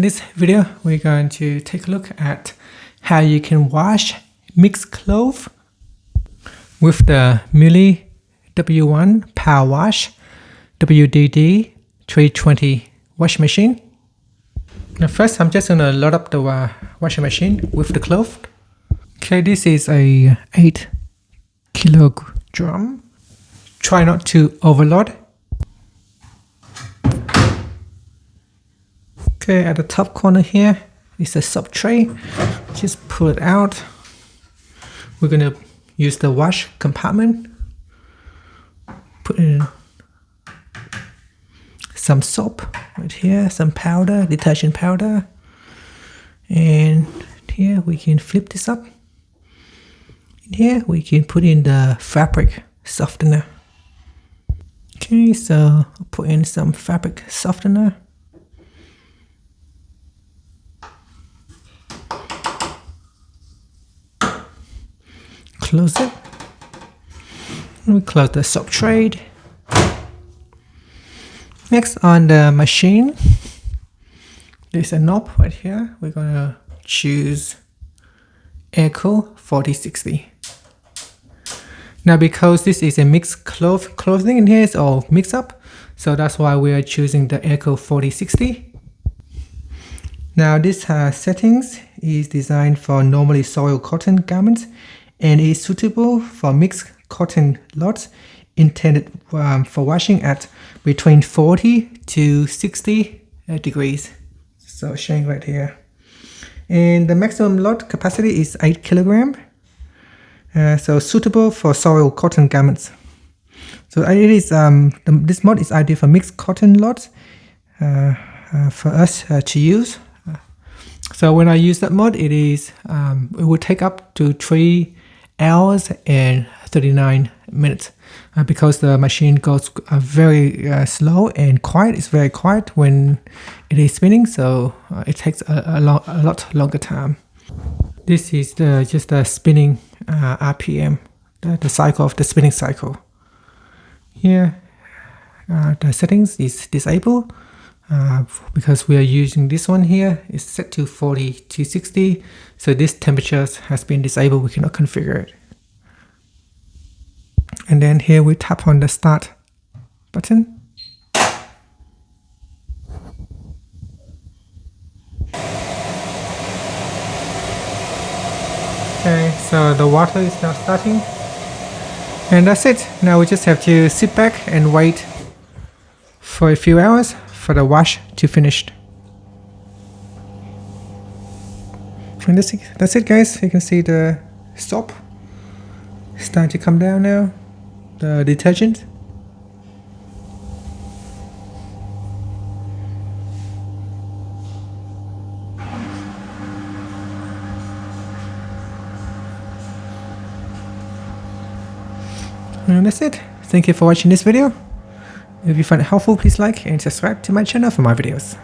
this video, we're going to take a look at how you can wash mixed clothes with the Miele W1 Power Wash WWD320 washing machine. Now first, I'm just going to load up the washing machine with the clothes. Okay, this is a 8 kilogram. Try not to overload. Okay, at the top corner here is a sub tray. Just pull it out. We're going to use the wash compartment. Put in some soap right here, some powder, detergent powder. And here we can flip this up. In here we can put in the fabric softener. Okay, so I'll put in some fabric softener. Close it. And we close the soap tray. Next, on the machine, there's a knob right here. We're gonna choose Eco 4060. Now, because this is a mixed clothing in here, it's all mixed up, so that's why we are choosing the Eco 4060. Now, this settings is designed for normally soiled cotton garments and is suitable for mixed cotton lots intended for washing at between 40 to 60 degrees. So showing right here. And the maximum lot capacity is 8 kilogram. So suitable for soiled cotton garments. So it is this mod is ideal for mixed cotton lots for us to use. So when I use that mod, it will take up to 3 hours and 39 minutes because the machine goes very slow and quiet. It's very quiet when it is spinning, so it takes a lot longer time. This is just the spinning RPM, the cycle of the spinning cycle. Here, the settings is disabled because we are using this one here. It's set to 40 to 60, so this temperature has been disabled. We cannot configure it. And then here we tap on the start button. Okay, so the water is now starting. And that's it. Now we just have to sit back and wait for a few hours for the wash to finish. And that's it, guys. You can see the soap starting to come down now. The detergent. And that's it. Thank you for watching this video. If you find it helpful, please like and subscribe to my channel for more videos.